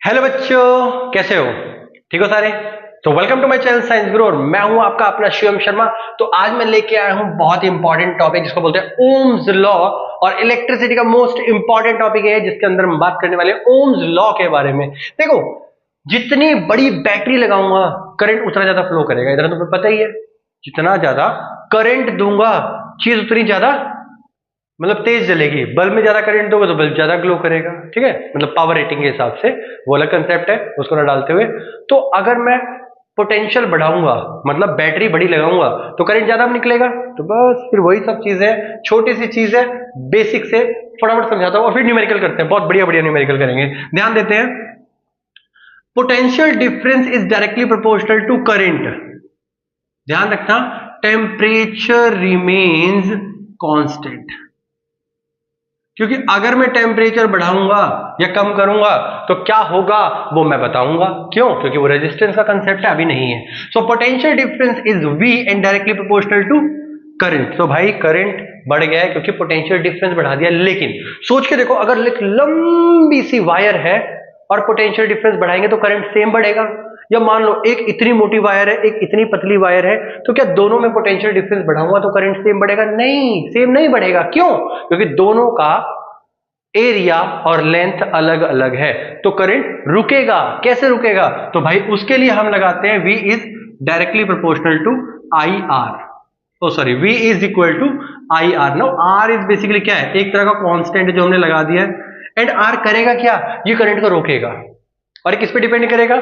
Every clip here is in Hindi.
हेलो बच्चों, कैसे हो? ठीक हो सारे? तो welcome to my channel Science Guru और मैं हूं आपका अपना शिवम शर्मा। तो आज मैं लेके आया हूं बहुत ही इंपॉर्टेंट टॉपिक जिसको बोलते हैं ओम्स लॉ। और इलेक्ट्रिसिटी का मोस्ट इंपॉर्टेंट टॉपिक है जिसके अंदर हम बात करने वाले हैं ओम्स लॉ के बारे में। देखो, जितनी बड़ी बैटरी लगाऊंगा करंट उतना ज्यादा फ्लो करेगा। इधर तुम्हें पता ही है, जितना ज्यादा करंट दूंगा चीज उतनी ज्यादा मतलब तेज जलेगी। बल्ब में ज्यादा करंट दोगे तो बल्ब ज्यादा ग्लो करेगा। ठीक है, मतलब पावर रेटिंग के हिसाब से वो अलग कंसेप्ट है, उसको ना डालते हुए। तो अगर मैं पोटेंशियल बढ़ाऊंगा मतलब बैटरी बड़ी लगाऊंगा तो करंट ज्यादा निकलेगा। तो बस फिर वही सब चीजें, छोटी सी चीज है, बेसिक से फटाफट समझाता हूं और फिर न्यूमेरिकल करते हैं। बहुत बढ़िया बढ़िया न्यूमेरिकल करेंगे, ध्यान देते हैं। Potential difference is directly proportional to current. ध्यान रखना, टेम्परेचर रिमेन्स कांस्टेंट। क्योंकि अगर मैं टेम्परेचर बढ़ाऊंगा या कम करूंगा तो क्या होगा वो मैं बताऊंगा। क्यों? क्योंकि वो रेजिस्टेंस का कंसेप्ट है, अभी नहीं है। So potential difference is V and directly proportional to current. तो भाई करंट बढ़ गया है क्योंकि पोटेंशियल डिफरेंस बढ़ा दिया। लेकिन सोच के देखो, अगर एक लंबी सी वायर है और पोटेंशियल डिफरेंस बढ़ाएंगे तो करंट सेम बढ़ेगा। या मान लो एक इतनी मोटी वायर है, एक इतनी पतली वायर है, तो क्या दोनों में पोटेंशियल डिफरेंस बढ़ाऊंगा तो करंट सेम बढ़ेगा? नहीं, सेम नहीं बढ़ेगा। क्यों? क्योंकि दोनों का एरिया और लेंथ अलग अलग है, तो करंट रुकेगा। कैसे रुकेगा? तो भाई उसके लिए हम लगाते हैं V is directly proportional to I R. Oh sorry, V is equal to I R. No, R is basically क्या है? एक तरह का कांस्टेंट जो हमने लगा दिया है। एंड R करेगा क्या? ये करंट को रोकेगा। और किस पे डिपेंड करेगा?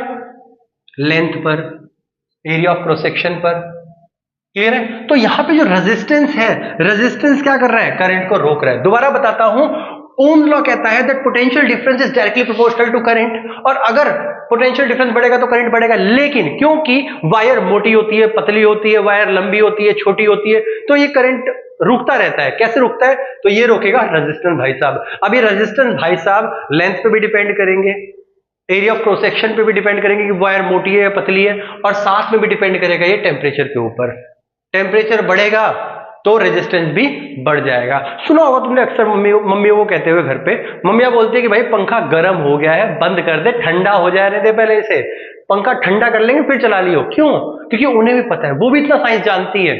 लेंथ पर, एरिया ऑफ क्रॉस सेक्शन पर। क्लियर है? तो यहां पे जो रेजिस्टेंस है, रेजिस्टेंस क्या कर रहा है? करंट को रोक रहा है। दोबारा बताता हूं, ओम लॉ कहता है that potential difference is directly proportional to current. और अगर पोटेंशियल डिफरेंस बढ़ेगा तो करंट बढ़ेगा। लेकिन क्योंकि वायर मोटी होती है, पतली होती है, वायर लंबी होती है, छोटी होती है, तो ये करंट रुकता रहता है। कैसे रुकता है? तो ये रोकेगा रेजिस्टेंस भाई साहब। अब ये रेजिस्टेंस भाई साहब लेंथ पे भी डिपेंड करेंगे, एरिया ऑफ क्रॉस सेक्शन पे भी डिपेंड करेंगे कि वायर मोटी है या पतली है, और साथ में भी डिपेंड करेगा ये टेम्परेचर के ऊपर। टेम्परेचर बढ़ेगा तो रेजिस्टेंस भी बढ़ जाएगा। सुना होगा तुमने अक्सर मम्मियों को कहते हुए घर पे, मम्मियां बोलती है कि भाई पंखा गर्म हो गया है, बंद कर दे, ठंडा हो जाने दे पहले से। पंखा ठंडा कर लेंगे फिर चला लियो। क्यों? क्योंकि उन्हें भी पता है, वो भी इतना साइंस जानती है,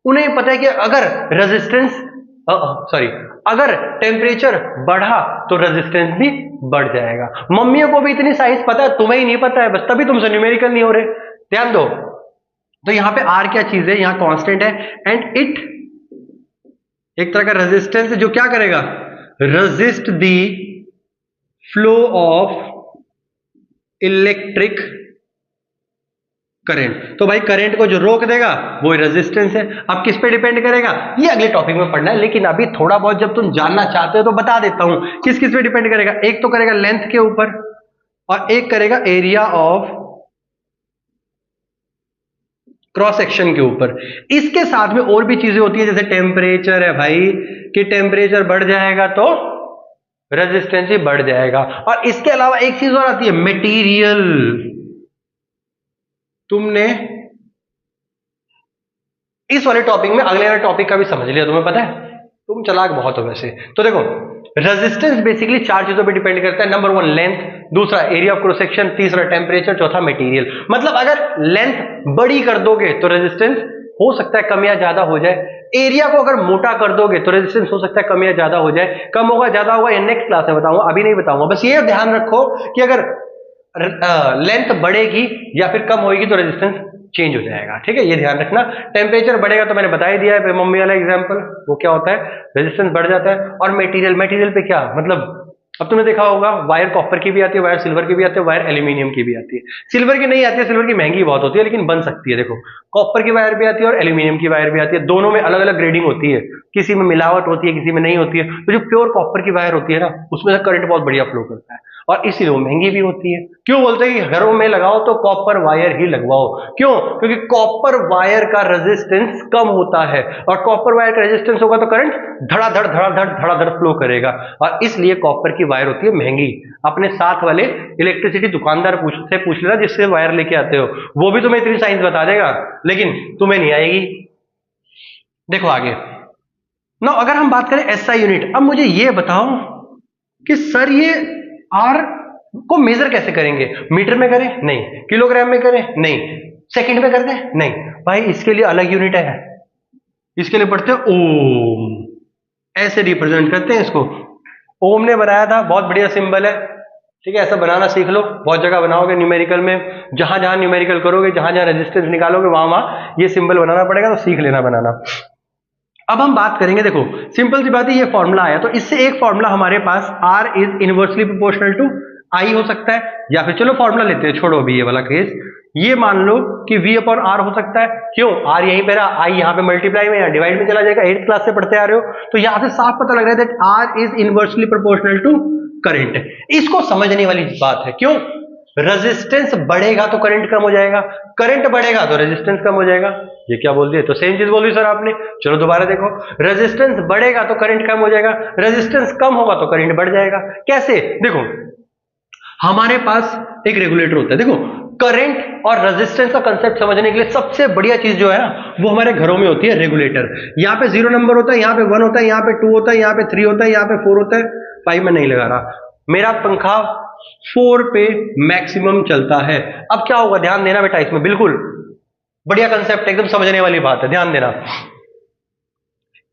उन्हें पता है कि अगर रेजिस्टेंस सॉरी अगर टेम्परेचर बढ़ा तो रेजिस्टेंस भी बढ़ जाएगा। मम्मियों को भी इतनी साइंस पता है, तुम्हें ही नहीं पता है, बस तभी तुमसे न्यूमेरिकल नहीं हो रहे। ध्यान दो। तो यहां पे R क्या चीज है? यहां कांस्टेंट है। एंड इट एक तरह का रेजिस्टेंस है जो क्या करेगा? Resist the flow of electric current. तो भाई करंट को जो रोक देगा वो रेजिस्टेंस है। अब किस पे डिपेंड करेगा ये अगले टॉपिक में पढ़ना है, लेकिन अभी थोड़ा बहुत जब तुम जानना चाहते हो तो बता देता हूं किस किस पे डिपेंड करेगा। एक तो करेगा लेंथ के ऊपर और एक करेगा एरिया ऑफ क्रॉस सेक्शन के ऊपर। इसके साथ में और भी चीजें होती है, जैसे टेम्परेचर है भाई, कि टेम्परेचर बढ़ जाएगा तो रेजिस्टेंस भी बढ़ जाएगा। और इसके अलावा एक चीज और आती है, मटेरियल। तुमने इस वाले टॉपिक में अगले वाले टॉपिक का भी समझ लिया, तुम्हें पता है, तुम चालाक बहुत हो वैसे। तो देखो, रेजिस्टेंस बेसिकली चार चीजों पे डिपेंड करता है। नंबर 1 लेंथ, दूसरा एरिया ऑफ क्रॉस सेक्शन, तीसरा टेम्परेचर, चौथा मटेरियल। मतलब अगर लेंथ बड़ी कर दोगे तो रेजिस्टेंस हो सकता है कम या ज्यादा हो जाए। एरिया को अगर मोटा कर दोगे तो रेजिस्टेंस हो सकता है कम या ज्यादा हो जाए। कम होगा ज्यादा होगा ये नेक्स्ट क्लास में बताऊंगा, अभी नहीं बताऊंगा। बस ये ध्यान रखो कि अगर लेंथ बढ़ेगी या फिर कम होगी तो रेजिस्टेंस चेंज हो जाएगा। ठीक है, ये ध्यान रखना। टेम्परेचर बढ़ेगा तो मैंने बता ही दिया है, मम्मी वाला एग्जांपल, वो क्या होता है? रेजिस्टेंस बढ़ जाता है। और मटेरियल, मटेरियल पे क्या मतलब, अब तुमने देखा होगा वायर कॉपर की भी आती है, वायर सिल्वर की भी आती है, वायर एल्यूमिनियम की भी आती है। सिल्वर की नहीं आती है, सिल्वर की महंगी बहुत होती है, लेकिन बन सकती है। देखो, कॉपर की वायर भी आती है और एल्यूमिनियम की वायर भी आती है, दोनों में अलग अलग ग्रेडिंग होती है, किसी में मिलावट होती है, किसी में नहीं होती है। तो जो प्योर कॉपर की वायर होती है ना, उसमें से करंट बहुत बढ़िया फ्लो करता है और इसीलिए वो महंगी भी होती है। क्यों बोलते हैं कि घरों में लगाओ तो कॉपर वायर ही लगवाओ? क्यों? क्योंकि कॉपर वायर का रेजिस्टेंस कम होता है, और कॉपर वायर का रेजिस्टेंस होगा तो करंट धड़ाधड़ धड़ाधड़ धड़ाधड़ फ्लो करेगा, और इसलिए कॉपर की वायर होती है महंगी। अपने साथ वाले इलेक्ट्रिसिटी दुकानदार से पूछ लेना जिससे वायर लेके आते हो, वो भी तुम्हें इतनी साइंस बता देगा, लेकिन तुम्हें नहीं आएगी। देखो आगे ना, अगर हम बात करें एसआई यूनिट। अब मुझे ये बताओ कि सर ये आर को मेजर कैसे करेंगे? मीटर में करें? नहीं। किलोग्राम में करें? नहीं। सेकंड में कर दें? नहीं भाई, इसके लिए अलग यूनिट है, इसके लिए पढ़ते हैं ओम, ऐसे रिप्रेजेंट करते हैं इसको। ओम ने बनाया था, बहुत बढ़िया सिंबल है, ठीक है, ऐसा बनाना सीख लो, बहुत जगह बनाओगे न्यूमेरिकल में, जहां जहां न्यूमेरिकल करोगे, जहां जहां रेजिस्टेंस निकालोगे, वहां वहां ये सिंबल बनाना पड़ेगा, तो सीख लेना बनाना। अब हम बात करेंगे, देखो सिंपल सी बात है, ये फॉर्मूला आया तो इससे एक फॉर्मूला हमारे पास R is inversely proportional to I हो सकता है, या फिर चलो फॉर्मूला लेते हैं, छोड़ो अभी ये वाला केस, ये मान लो कि V अपॉन R हो सकता है। क्यों? R यहीं पे रहा, I यहाँ पे मल्टीप्लाई में या डिवाइड में चला जाएगा, 8th क्लास से पढ़ते आ रहे हो, तो यहां से साफ पता लग रहा है that R is inversely proportional to current. इसको समझने वाली बात है, क्यों? रेजिस्टेंस बढ़ेगा तो करंट कम हो जाएगा, करंट बढ़ेगा तो रेजिस्टेंस कम हो जाएगा। ये क्या बोल दिए? तो सेम चीज बोल दी सर आपने। चलो दोबारा देखो, रेजिस्टेंस बढ़ेगा तो करंट कम हो जाएगा, रेजिस्टेंस कम होगा तो करंट बढ़ जाएगा। कैसे? देखो हमारे पास एक रेगुलेटर होता है, देखो करंट और रेजिस्टेंस का कंसेप्ट समझने के लिए सबसे बढ़िया चीज जो है ना, वो हमारे घरों में होती है रेगुलेटर। यहाँ पे 0 नंबर होता है, यहाँ पे 1 होता है, यहाँ पे 2 होता है, यहाँ पे 3 होता है, यहाँ पे 4 होता है, 5 में नहीं लगा रहा। मेरा पंखा 4 पे मैक्सिमम चलता है। अब क्या होगा? ध्यान देना बेटा, इसमें बिल्कुल बढ़िया कंसेप्ट, एकदम समझने वाली बात है, ध्यान देना।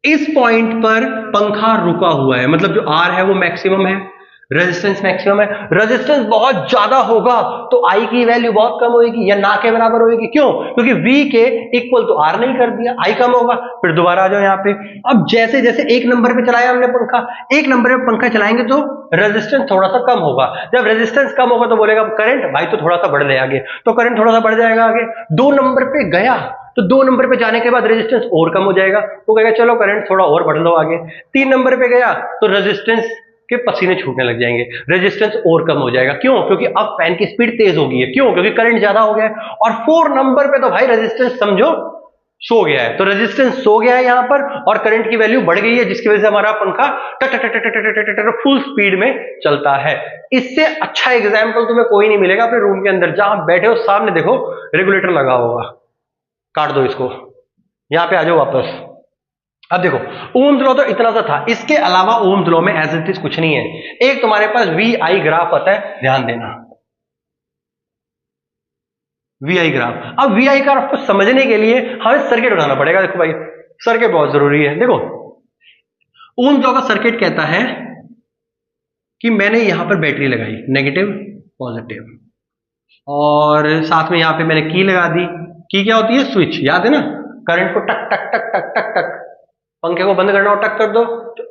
इस पॉइंट पर पंखा रुका हुआ है, मतलब जो R है वो मैक्सिमम है, रेजिस्टेंस मैक्सिमम है। रेजिस्टेंस बहुत ज्यादा होगा तो I की वैल्यू बहुत कम होगी या ना के बराबर होगी। क्यों? क्योंकि V के इक्वल तो R नहीं कर दिया, I कम होगा। फिर दोबारा आ जाओ यहाँ पे, अब जैसे जैसे 1 नंबर पे चलाया हमने पंखा, 1 नंबर पे पंखा चलाएंगे तो रेजिस्टेंस थोड़ा सा कम होगा। जब रेजिस्टेंस कम होगा तो बोलेगा करंट भाई तो थोड़ा सा बढ़ ले आगे, तो करंट थोड़ा सा बढ़ जाएगा आगे। 2 नंबर पे गया तो 2 नंबर पे जाने के बाद रेजिस्टेंस और कम हो जाएगा, वो कहेगा चलो करंट थोड़ा और बढ़ लो आगे। 3 नंबर पे गया तो रेजिस्टेंस के पसीने छूटने लग जाएंगे, रेजिस्टेंस और कम हो जाएगा। क्यों? क्योंकि अब फैन की स्पीड तेज हो गई है। क्यों? क्योंकि करंट ज्यादा हो गया है। और 4 नंबर पे तो भाई रेजिस्टेंस समझो सो गया है, तो रेजिस्टेंस सो गया है यहां पर और करंट की वैल्यू बढ़ गई है, जिसकी वजह से हमारा पंखा फुल स्पीड में चलता है। इससे अच्छा एग्जाम्पल तुम्हें कोई नहीं मिलेगा अपने रूम के अंदर, जहां बैठे हो सामने देखो रेगुलेटर लगा होगा, काट दो इसको, यहां पे आ जाओ वापस। अब देखो ओम्स लॉ तो इतना सा था, इसके अलावा ओम्स लॉ में एज इट इज कुछ नहीं है। एक तुम्हारे पास VI ग्राफ आता है, ध्यान देना VI ग्राफ। अब VI ग्राफ को समझने के लिए हमें सर्किट बनाना पड़ेगा। देखो भाई सर्किट बहुत जरूरी है। देखो ओम्स लॉ का सर्किट कहता है कि मैंने यहां पर बैटरी लगाई, नेगेटिव पॉजिटिव, और साथ में यहां पे मैंने की लगा दी। की क्या होती है? स्विच, याद है ना? करंट को टक टक टक टक टक टक, पंखे को बंद करना हो टक कर दो,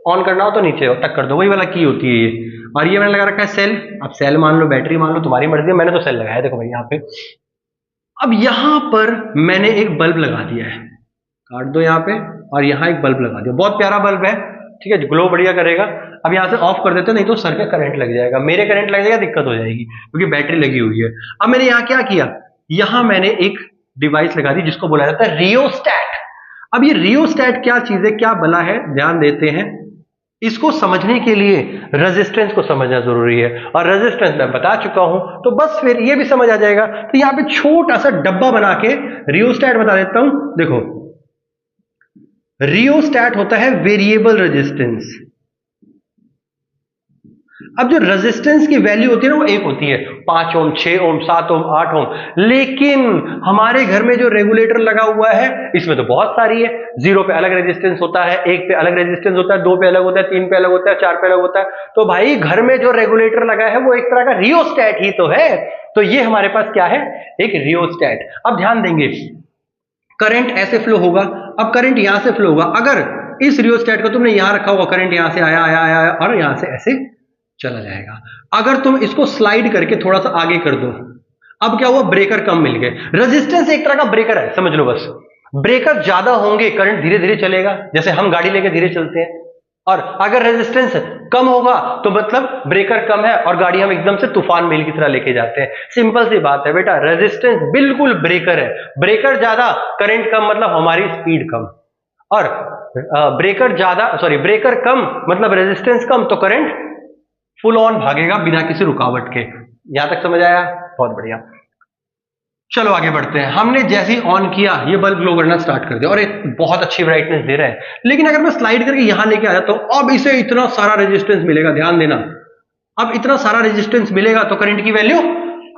ऑन करना हो तो नीचे हो टक कर दो, वही वाला की होती है ये। और ये मैंने लगा रखा है सेल, अब सेल मान लो बैटरी मान लो, तुम्हारी मर्जी है, मैंने तो सेल लगाया। देखो भाई यहाँ पे, अब यहां पर मैंने एक बल्ब लगा दिया है, काट दो यहाँ पे, और यहाँ एक बल्ब लगा दिया, बहुत प्यारा बल्ब है, ठीक है, ग्लो बढ़िया करेगा। अब यहां से ऑफ कर देते, नहीं तो सर का करंट लग जाएगा, मेरे करंट लग जाएगा, दिक्कत हो जाएगी क्योंकि बैटरी लगी हुई है। अब मैंने यहाँ क्या किया? यहां मैंने एक डिवाइस लगा दी जिसको बोला जाता है रियोस्टैट। अब ये रियोस्टैट क्या चीज है, क्या बला है, ध्यान देते हैं। इसको समझने के लिए रेजिस्टेंस को समझना जरूरी है, और रेजिस्टेंस मैं बता चुका हूं, तो बस फिर ये भी समझ आ जाएगा। तो यहां पे छोटा सा डब्बा बना के रियोस्टैट बता देता हूं। देखो रियोस्टैट होता है वेरिएबल रेजिस्टेंस। अब जो रेजिस्टेंस की वैल्यू होती है ना, वो एक होती है, 5 ओम, 6 ओम, 7 ओम, 8 ओम। लेकिन हमारे घर में जो रेगुलेटर लगा हुआ है इसमें तो बहुत सारी है। 0 पे अलग रेजिस्टेंस होता है, 1 पे अलग रेजिस्टेंस होता है, 2 पे अलग होता है, 3 पे अलग होता है, 4 पे अलग होता है। तो भाई घर में जो रेगुलेटर लगा है वो एक तरह का रियोस्टैट ही तो है। तो ये हमारे पास क्या है? एक रियोस्टैट। अब ध्यान देंगे, करंट ऐसे फ्लो होगा। अब करंट यहां से फ्लो होगा, अगर इस रियोस्टैट को तुमने यहां रखा होगा, करंट यहां से आया आया आया और यहां से ऐसे चला जाएगा। अगर तुम इसको स्लाइड करके थोड़ा सा आगे कर दो, अब क्या हुआ? ब्रेकर कम मिल गए। रेजिस्टेंस एक तरह का ब्रेकर है, समझ लो बस। ब्रेकर ज्यादा होंगे, करंट धीरे धीरे चलेगा, जैसे हम गाड़ी लेके धीरे चलते हैं। और अगर रेजिस्टेंस कम होगा तो मतलब ब्रेकर कम है और गाड़ी हम एकदम से तूफान मेल की तरह लेके जाते हैं। सिंपल सी बात है बेटा, रेजिस्टेंस बिल्कुल ब्रेकर है। ब्रेकर ज्यादा, करंट कम, मतलब हमारी स्पीड कम। और ब्रेकर कम मतलब रेजिस्टेंस कम, तो करंट फुल ऑन भागेगा बिना किसी रुकावट के। यहां तक समझ आया? बहुत बढ़िया। चलो आगे बढ़ते हैं। हमने जैसे ही ऑन किया ये बल्ब ग्लो करना स्टार्ट कर दिया और एक बहुत अच्छी ब्राइटनेस दे रहा है। लेकिन अगर मैं स्लाइड करके यहां लेके आ जाता हूं, अब इसे इतना सारा रेजिस्टेंस मिलेगा, ध्यान देना। अब इतना सारा रेजिस्टेंस मिलेगा तो करंट की वैल्यू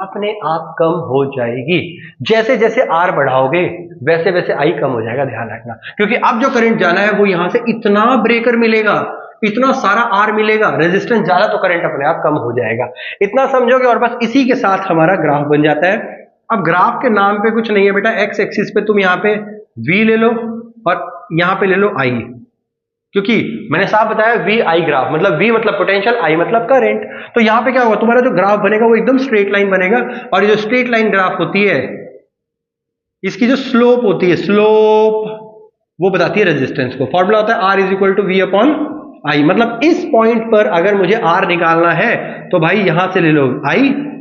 अपने आप कम हो जाएगी। जैसे जैसे आर बढ़ाओगे वैसे वैसे आई कम हो जाएगा, ध्यान रखना, क्योंकि अब जो करंट जाना है वो यहां से इतना ब्रेकर मिलेगा, इतना सारा आर मिलेगा, रेजिस्टेंस ज्यादा तो करंट अपने आप कम हो जाएगा। इतना समझोगे और बस इसी के साथ हमारा ग्राफ बन जाता है। अब ग्राफ के नाम पे कुछ नहीं है बेटा, एक्स एक्सिस पे तुम यहाँ पे v ले लो और यहाँ पे ले लो i, क्योंकि मैंने साफ बताया वी आई ग्राफ मतलब v मतलब पोटेंशियल, i मतलब करंट। तो यहां पे क्या होगा, तुम्हारा जो ग्राफ बनेगा वो एकदम स्ट्रेट लाइन बनेगा, और ये जो स्ट्रेट लाइन ग्राफ होती है इसकी जो स्लोप होती है, स्लोप वो बताती है रेजिस्टेंस को। फॉर्मूला होता है R is equal to V upon I, मतलब इस पॉइंट पर अगर मुझे R निकालना है तो भाई यहां से ले लो I,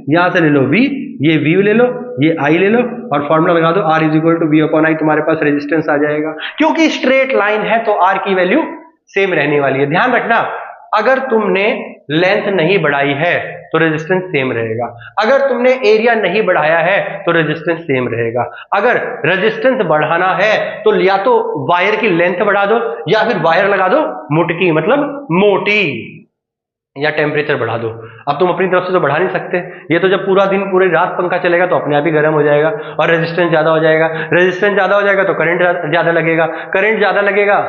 यहां से ले लो V, ये V ले लो, ये I ले लो, और फॉर्मूला लगा दो R is equal to V upon I, तुम्हारे पास रेजिस्टेंस आ जाएगा। क्योंकि स्ट्रेट लाइन है तो R की वैल्यू सेम रहने वाली है। ध्यान रखना, अगर तुमने लेंथ नहीं बढ़ाई है तो रेजिस्टेंस सेम रहेगा, अगर तुमने एरिया नहीं बढ़ाया है तो रेजिस्टेंस सेम रहेगा। अगर रेजिस्टेंस बढ़ाना है तो या तो वायर की लेंथ बढ़ा दो या फिर वायर लगा दो मोटकी मतलब मोटी, या टेम्परेचर बढ़ा दो। अब तुम अपनी तरफ से तो बढ़ा नहीं सकते, ये तो जब पूरा दिन पूरी रात पंखा चलेगा तो अपने आप ही गर्म हो जाएगा और रेजिस्टेंस ज्यादा हो जाएगा, रेजिस्टेंस ज्यादा हो जाएगा तो करंट ज्यादा लगेगा, करंट ज्यादा लगेगा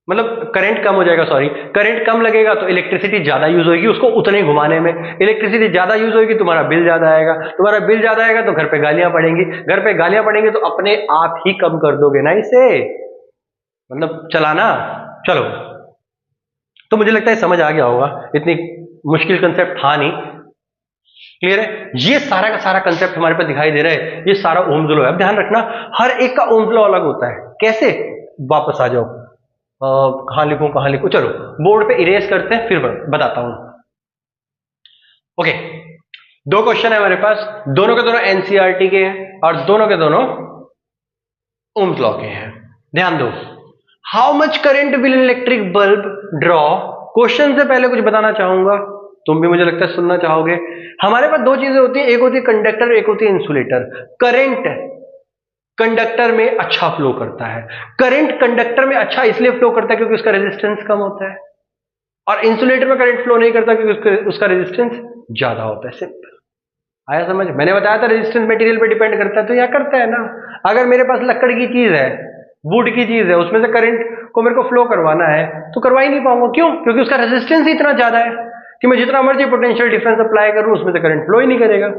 मतलब करंट कम हो जाएगा, सॉरी करंट कम लगेगा तो इलेक्ट्रिसिटी ज्यादा यूज होगी उसको उतने घुमाने में, इलेक्ट्रिसिटी ज्यादा यूज होगी तुम्हारा बिल ज्यादा आएगा, तुम्हारा बिल ज्यादा आएगा तो घर पे गालियां पड़ेंगी, घर पे गालियां पड़ेंगी तो अपने आप ही कम कर दोगे ना इसे, मतलब चलाना। चलो, तो मुझे लगता है समझ आ गया होगा, इतनी मुश्किल कंसेप्ट था नहीं, क्लियर है। ये सारा का सारा कंसेप्ट हमारे पास दिखाई दे रहा है, ये सारा ओम्स लॉ है। अब ध्यान रखना हर एक का ओम्स लॉ अलग होता है। कैसे, वापस आ जाओ, कहां लिखूं, चलो बोर्ड पे इरेज करते हैं फिर बताता हूं। ओके, दो क्वेश्चन है हमारे पास, दोनों के दोनों एनसीईआरटी के हैं और दोनों के दोनों ओम्स लॉ के हैं। ध्यान दो, how much current will electric bulb draw. Question से पहले कुछ बताना चाहूंगा, तुम भी मुझे लगता है सुनना चाहोगे। हमारे पास दो चीजें होती हैं, एक होती है कंडक्टर, एक होती है इंसुलेटर। करंट कंडक्टर में अच्छा फ्लो करता है, करंट कंडक्टर में अच्छा इसलिए फ्लो करता है क्योंकि उसका रेजिस्टेंस कम होता है, और इंसुलेटर में करंट फ्लो नहीं करता क्योंकि उसका रेजिस्टेंस ज्यादा होता है। सिंपल, आया समझ। मैंने बताया था रेजिस्टेंस मटेरियल पे डिपेंड करता है, तो यह करता है ना। अगर मेरे पास लकड़ की चीज है, वुड की चीज है, उसमें से करंट को मेरे को फ्लो करवाना है तो करवा ही नहीं पाऊंगा। क्यों? क्योंकि उसका रेजिस्टेंस ही इतना ज्यादा है कि मैं जितना मर्जी पोटेंशियल डिफरेंस अप्लाई करूं उसमें से करंट फ्लो ही नहीं करेगा।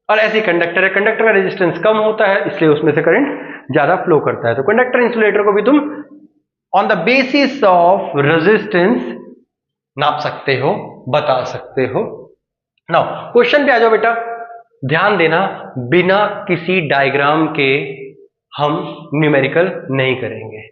और ऐसे कंडक्टर है, कंडक्टर का रेजिस्टेंस कम होता है इसलिए उसमें से करंट ज्यादा फ्लो करता है। तो कंडक्टर इंसुलेटर को भी तुम on the basis of resistance नाप सकते हो, बता सकते हो। नाउ क्वेश्चन पे आ जाओ बेटा, ध्यान देना, बिना किसी डायग्राम के हम न्यूमेरिकल नहीं करेंगे,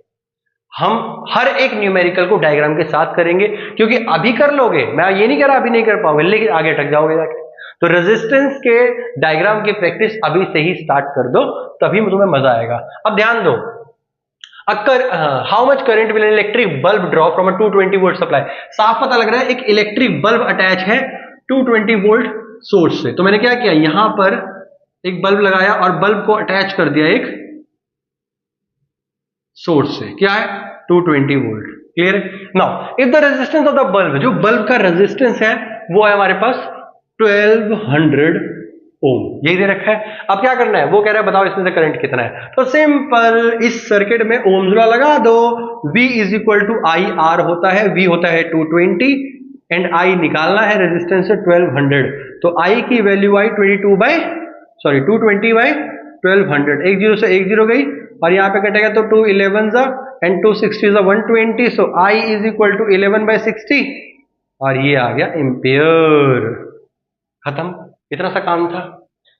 हम हर एक न्यूमेरिकल को डायग्राम के साथ करेंगे, क्योंकि अभी कर लोगे, मैं ये नहीं कह रहा अभी नहीं कर पाओगे, लेकिन आगे अटक जाओगे जाके। तो रेजिस्टेंस के डायग्राम की प्रैक्टिस अभी से ही स्टार्ट कर दो, तभी तुम्हें मजा आएगा। अब ध्यान दो, how much current will electric bulb draw from a 220 volt supply. साफ पता लग रहा है एक इलेक्ट्रिक बल्ब अटैच है 220 वोल्ट सोर्स से। तो मैंने क्या किया, यहां पर एक बल्ब लगाया और बल्ब को अटैच कर दिया एक सोर्स से, क्या है 220 वोल्ट। क्लियर है। Now if the resistance of the bulb, जो बल्ब का रेजिस्टेंस है वो है हमारे पास 1200 ओम, यही दे रखा है। अब क्या करना है, वो कह रहा है बताओ इसमें से करंट कितना है। तो सिंपल, इस सर्किट में ओम्स लॉ लगा दो, V is equal to I R होता है, V होता है 220 एंड I निकालना है रेजिस्टेंस से 1200। तो I की वैल्यू आई 220 बाई 1200, एक जीरो से एक जीरो गई और यहां पे कटेगा तो 2 11 and 2 60 120। So I is equal to 11/60 और ये आ गया एम्पियर। खत्म, इतना सा काम था।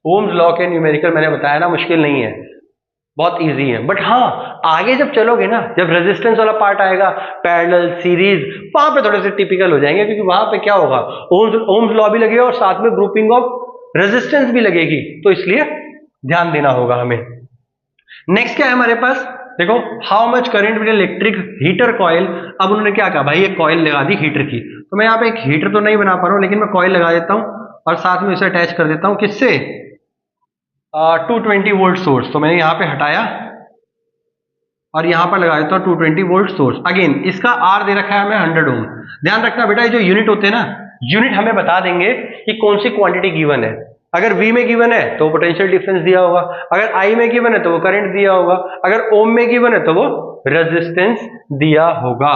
ओम्स लॉ के न्यूमेरिकल मैंने बताया ना, मुश्किल नहीं है, बहुत इजी है। बट हाँ, आगे जब चलोगे ना, जब रेजिस्टेंस वाला पार्ट आएगा, पैरेलल, सीरीज, वहां पे थोड़े से टिपिकल हो जाएंगे, क्योंकि वहां पे क्या होगा, ओम्स लॉ भी लगेगा और साथ में ग्रुपिंग ऑफ रेजिस्टेंस भी लगेगी, तो इसलिए ध्यान देना होगा हमें। नेक्स्ट क्या है हमारे पास, देखो, how much current will electric heater coil. अब उन्होंने क्या कहा, भाई एक कॉइल लगा दी हीटर की, तो मैं यहाँ पे एक हीटर तो नहीं बना पा रहा हूं, लेकिन मैं कॉइल लगा देता हूं और साथ में इसे अटैच कर देता हूं, किससे, 220 वोल्ट सोर्स। तो मैंने यहां पे हटाया और यहां पर लगा देता हूं 220 वोल्ट सोर्स। अगेन इसका आर दे रखा है हमें 100 ओम। ध्यान रखना बेटा, ये जो यूनिट होते हैं ना, यूनिट हमें बता देंगे कि कौन सी क्वांटिटी गिवन है। अगर V में गिवन है तो पोटेंशियल डिफरेंस दिया होगा, अगर I में गिवन है तो वो करंट दिया होगा, अगर ओम में गिवन है तो वो रेजिस्टेंस दिया होगा।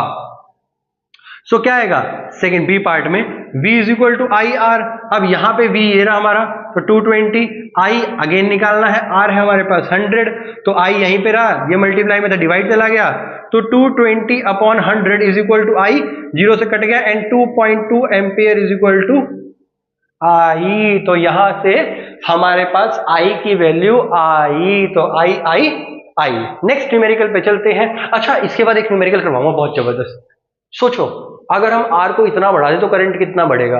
सो क्या आएगा सेकंड बी पार्ट में, V is equal to I R. अब यहां पे V ये रहा हमारा, तो 220, I अगेन निकालना है, R है हमारे पास 100, तो I यहीं पे रहा, ये मल्टीप्लाई में था डिवाइड चला गया, तो 220 upon 100 is equal to I, 0 से कट गया, and 2.2 ampere is equal to I। तो यहां से हमारे पास I की वैल्यू आई, तो I। नेक्स्ट न्यूमेरिकल पे चलते हैं। अच्छा, इसके बाद एक न्यूमेरिकल करवाऊंगा बहुत जबरदस्त। सोचो अगर हम R को इतना बढ़ा दें तो करंट कितना बढ़ेगा,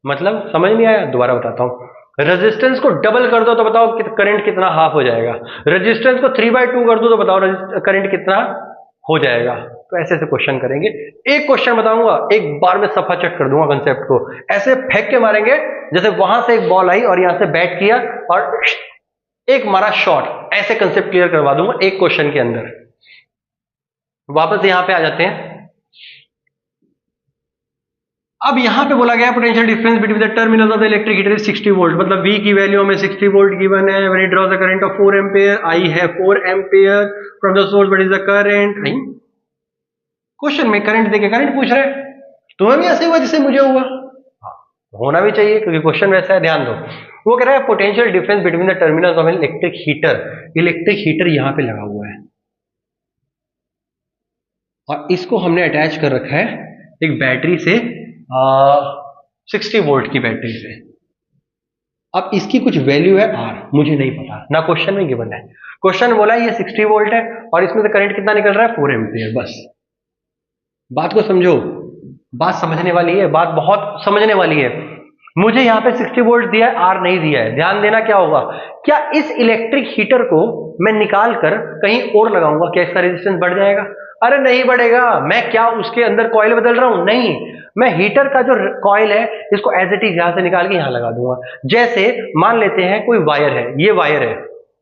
मतलब समझ नहीं आया, दोबारा बताता हूं। रेजिस्टेंस को डबल कर दो तो बताओ करंट कितना हाफ हो जाएगा, रेजिस्टेंस को 3/2 कर दो तो बताओ करंट कितना हो जाएगा। तो ऐसे ऐसे क्वेश्चन करेंगे। एक क्वेश्चन बताऊंगा, एक बार में सफा चट कर दूंगा कंसेप्ट को, ऐसे फेंक के मारेंगे जैसे वहां से एक बॉल आई और यहां से बैट किया और एक मारा शॉट, ऐसे कंसेप्ट क्लियर करवा दूंगा एक क्वेश्चन के अंदर। वापस यहां पे आ जाते हैं। अब यहां पे बोला गया potential difference between the terminals of the electric heater is 60 volt, मतलब V की वैल्यू हमें 60 वोल्ट गिवन है। When it drawers the current of 4 ampere, I है 4 ampere from the source, what is the current. Question में करंट देके करंट पूछ रहे हैं, तुम्हें भी ऐसे हुआ जैसे मुझे हुआ, होना भी चाहिए क्योंकि क्वेश्चन वैसा है। ध्यान दो, वो कह रहा है potential difference between the terminals of an electric heater. Electric heater यहां पे लगा हुआ है और इसको हमने अटैच कर रखा है एक बैटरी से, 60 वोल्ट की बैटरी से। अब इसकी कुछ वैल्यू है R, मुझे नहीं पता, ना क्वेश्चन में गिवन है। क्वेश्चन बोला है ये 60 वोल्ट है और इसमें से करंट कितना निकल रहा है, 4 एम्पियर। बस बात को समझो, बात समझने वाली है, बात बहुत समझने वाली है। मुझे यहाँ पे 60 वोल्ट दिया है, R नहीं दिया है। ध्यान देना, क्या होगा, क्या इस इलेक्ट्रिक हीटर को मैं निकाल कर कहीं और लगाऊंगा, क्या इसका रेजिस्टेंस बढ़ जाएगा? अरे नहीं बढ़ेगा। मैं क्या उसके अंदर कॉइल बदल रहा हूं? नहीं, मैं हीटर का जो कॉइल है इसको एज इट इज यहां से निकाल के यहां लगा दूंगा। जैसे मान लेते हैं कोई वायर है, ये वायर है,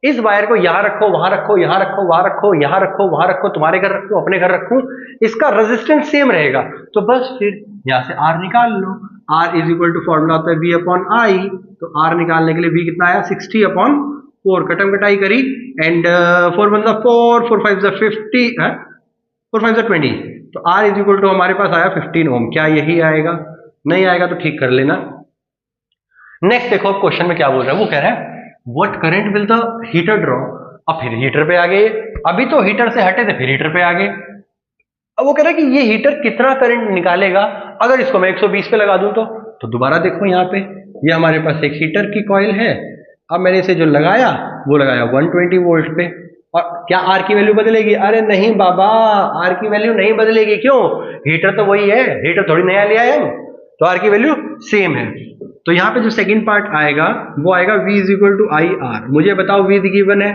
इस वायर को यहां रखो, वहां रखो, यहां रखो, वहां रखो, यहां रखो, वहां रखो, तुम्हारे घर रखो, अपने घर रखो, इसका रेजिस्टेंस सेम रहेगा। तो बस फिर यहां से R निकाल लो। R is equal to formula होता है V अपॉन I। तो R निकालने के लिए V कितना आया, 60 अपॉन 4, कटम कटाई करी, एंड 4 1 4, 4 5 50, 4 5 20। तो R इज इक्वल टू हमारे पास आया 15 ओम। क्या यही आएगा? नहीं आएगा तो ठीक कर लेना। नेक्स्ट देखो क्वेश्चन में क्या बोल रहा है, वो कह रहा है what current will the heater draw. अब फिर हीटर पे आ गए, अभी तो हीटर से हटे थे फिर हीटर पे आ गए। अब वो कह रहा है कि ये हीटर कितना करंट निकालेगा अगर इसको मैं 120 पे लगा दूं तो दोबारा देखो यहाँ पे, ये हमारे पास एक हीटर की कॉइल है। अब मैंने इसे जो लगाया वो लगाया 120 वोल्ट पे, और क्या R की वैल्यू बदलेगी? अरे नहीं बाबा, R की वैल्यू नहीं बदलेगी। क्यों? हीटर तो वही है, हीटर थोड़ी नया लिया है हम, तो R की वैल्यू सेम है। तो यहाँ पे जो सेकंड पार्ट आएगा वो आएगा V is equal to I R. मुझे बताओ V गिवन है,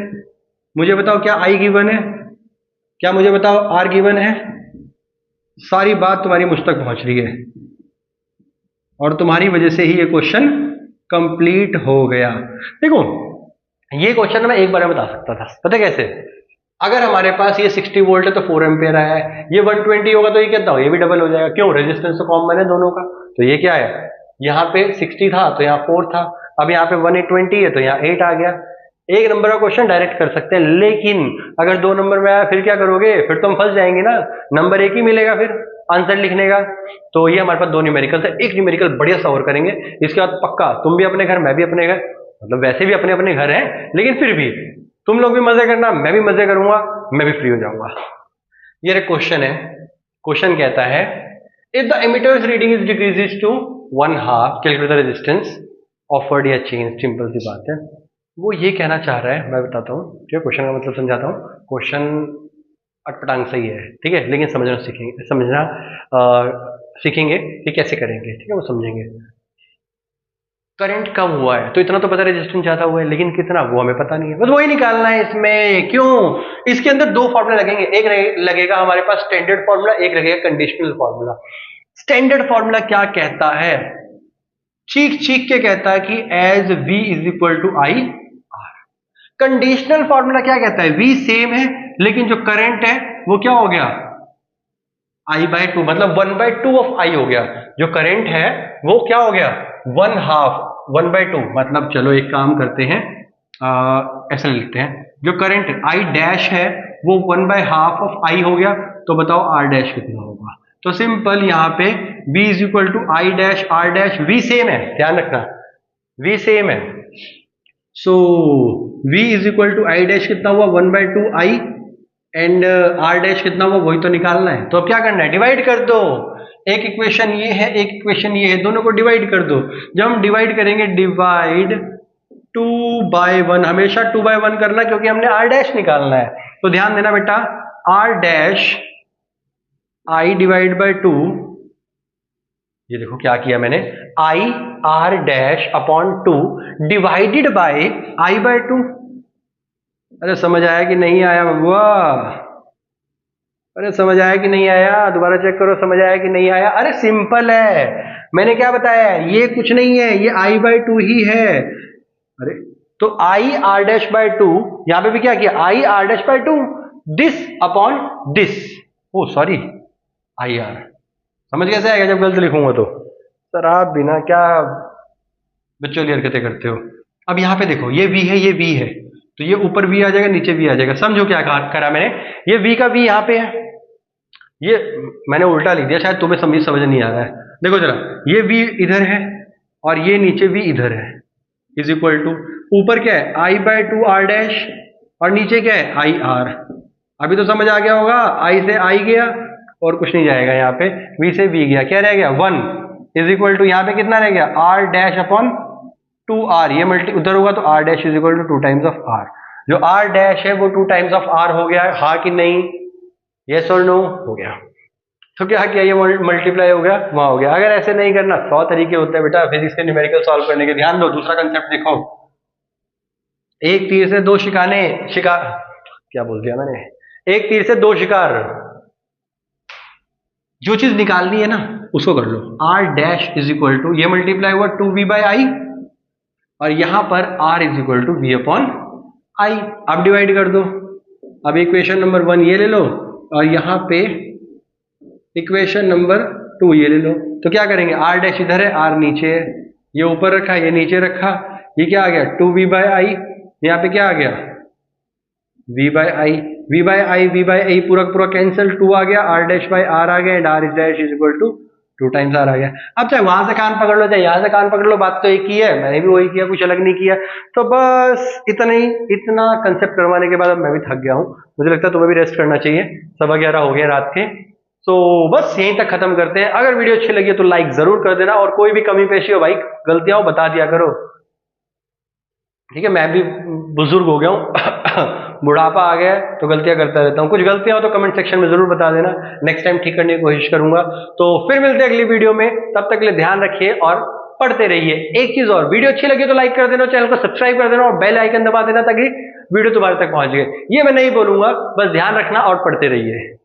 मुझे बताओ क्या I गिवन है, क्या मुझे बताओ R गिवन है। सारी बात तुम्हारी मुझ तक पहुंच रही है और तुम्हारी वजह से ही ये क्वेश्चन कंप्लीट हो गया। देखो ये क्वेश्चन मैं एक बार में बता सकता था, पता कैसे? अगर हमारे पास ये 60 वोल्ट है तो 4 एम्पियर आया है, ये 120 होगा तो ये कितना हो, ये भी डबल हो जाएगा। क्यों? रेजिस्टेंस तो कॉमन है दोनों का। तो ये क्या है, यहाँ पे 60 था तो यहाँ 4 था, अब यहाँ पे 120 है तो यहाँ 8 आ गया। एक नंबर का क्वेश्चन डायरेक्ट कर सकते हैं, लेकिन अगर 2 नंबर में आया फिर क्या करोगे? फिर तो हम फंस जाएंगे ना, नंबर एक ही मिलेगा फिर आंसर लिखने का। तो ये हमारे पास 2 न्यूमेरिकल है, एक न्यूमेरिकल बढ़िया सा और करेंगे, इसके बाद पक्का तुम भी अपने घर, मैं भी अपने घर, मतलब वैसे भी अपने अपने घर हैं, लेकिन फिर भी तुम लोग भी मजे करना, मैं भी मजे करूंगा, मैं भी फ्री हो जाऊंगा। ये क्वेश्चन है, क्वेश्चन कहता है if the ammeter's reading is decreases to 1/2 calculate the resistance offered या चेंज। सिंपल सी बात है, वो ये कहना चाह रहा है, मैं बताता हूँ, ठीक है, क्वेश्चन का मतलब समझाता हूँ। क्वेश्चन अटपटांग सही है, ठीक है, लेकिन समझना सीखेंगे कि कैसे करेंगे, ठीक है, वो समझेंगे। करंट कम हुआ है तो इतना तो पता है रेजिस्टेंस ज्यादा हुआ है, लेकिन कितना वो हमें पता नहीं है, बस वही निकालना है इसमें। क्यों? इसके अंदर 2 फॉर्मूला लगेंगे, एक लगेगा हमारे पास स्टैंडर्ड फॉर्मूला, एक लगेगा कंडीशनल फॉर्मूला। स्टैंडर्ड फॉर्मूला क्या कहता है? चीख चीख के कहता है कि as V is equal to I R. Conditional formula क्या कहता है? V सेम है लेकिन जो करंट है वो क्या हो गया, आई बाय टू, मतलब 1/2 ऑफ आई हो गया। जो करंट है वो क्या हो गया, 1/2, 1/2। मतलब चलो एक काम करते हैं, ऐसा लिखते हैं, जो करंट आई डैश है वो 1/2 ऑफ आई हो गया। तो बताओ आर डैश कितना होगा। तो सिंपल यहाँ पे V is equal to I dash R dash, V same है, ध्यान रखना V सेम है। So V is equal to I dash कितना हुआ, 1/2 आई, एंड आर डैश कितना हुआ वही तो निकालना है। तो अब क्या करना है, डिवाइड कर दो। एक इक्वेशन ये है, एक इक्वेशन ये है, दोनों को डिवाइड कर दो। जब हम डिवाइड करेंगे, डिवाइड 2/1, हमेशा 2/1 करना क्योंकि हमने आर डैश निकालना है। तो ध्यान देना बेटा, R dash I divide by 2, ये देखो क्या किया मैंने, I R dash upon 2 divided by I by 2। अरे समझ आया कि नहीं आया बबुआ, अरे समझ आया कि नहीं आया, दोबारा चेक करो समझ आया कि नहीं आया। अरे सिंपल है, मैंने क्या बताया, ये कुछ नहीं है, ये आई बाय 2 ही है। अरे तो आई आर डैश बाय 2, यहां पे भी क्या किया, I R dash by 2, this upon this, oh sorry I R. समझ कैसे आएगा जब गलत लिखूंगा तो। सर आप बिना क्या बच्चों वाली हरकतें करते हो। अब यहाँ पे देखो, ये V है, ये V है, तो ये ऊपर V आ जाएगा, नीचे V आ जाएगा। समझो क्या करा मैंने, ये V का V यहाँ पे है, ये मैंने उल्टा लिख दिया, शायद तुम्हें समझ नहीं आ रहा है। देखो जरा, ये V इधर है और ये नीचे V इधर है, इज इक्वल टू, ऊपर क्या है आई बाय 2 आर डैश और नीचे क्या है आई आर। अभी तो समझ आ गया होगा, आई से आई गया और कुछ नहीं जाएगा, यहाँ पे V से V गया, क्या रह गया 1 इज इक्वल टू, यहाँ पे कितना रह गया आर डैश अपॉन 2r, ये मल्टी उधर होगा तो r dash is equal to 2 times of r। जो r डैश है वो 2 टाइम्स ऑफ r हो गया, हाँ कि नहीं, यस और नो, हो गया। तो क्या किया, ये मल्टीप्लाई हो गया, वहां हो गया। अगर ऐसे नहीं करना, 100 तरीके होते हैं बेटा फिजिक्स के न्यूमेरिकल सॉल्व करने के। ध्यान दो, दूसरा कंसेप्ट देखो, एक तीर से दो शिकार, क्या बोल दिया मैंने, एक तीर से दो शिकार। जो चीज निकालनी है ना उसको कर लो। r dash is equal to, ये मल्टीप्लाई हुआ 2v बाई आई, और यहां पर r is equal to v upon I. अब डिवाइड कर दो। अब इक्वेशन नंबर 1 ये ले लो और यहां पे इक्वेशन नंबर 2 ये ले लो। तो क्या करेंगे, r डैश इधर है, r नीचे है, ये ऊपर रखा, ये नीचे रखा, ये क्या आ गया 2v बाई आई, यहाँ पे क्या आ गया v by I, v by I, v by I पूरा पूरा कैंसिल, 2 आ गया, r डैश बाई r आ गया, and r dash is equal to 2 times r आ गया। अब चाहे वहां से कान पकड़ लो चाहे यहाँ से कान पकड़ लो, बात तो एक ही है, मैंने भी वही किया, कुछ अलग नहीं किया। तो बस इतना ही, इतना कंसेप्ट करवाने के बाद अब मैं भी थक गया हूँ, मुझे लगता है तुम्हें भी रेस्ट करना चाहिए, 11:15 हो गए रात के। तो बस यहीं तक खत्म करते हैं। अगर वीडियो अच्छी लगी तो लाइक जरूर कर देना, और कोई भी कमी पेशी हो भाई, गलतियां हो बता दिया करो, ठीक है। मैं भी बुजुर्ग हो गया हूँ बुढ़ापा आ गया है तो गलतियां करता रहता हूँ। कुछ गलतियां हो तो कमेंट सेक्शन में जरूर बता देना, नेक्स्ट टाइम ठीक करने की कोशिश करूंगा। तो फिर मिलते हैं अगली वीडियो में, तब तक के लिए ध्यान रखिए और पढ़ते रहिए। एक चीज और, वीडियो अच्छी लगी तो लाइक कर देना, चैनल को सब्सक्राइब कर देना और बेल आइकन दबा देना ताकि वीडियो तुम्हारे तक पहुंच गए। ये मैं नहीं बोलूंगा, बस ध्यान रखना और पढ़ते रहिए।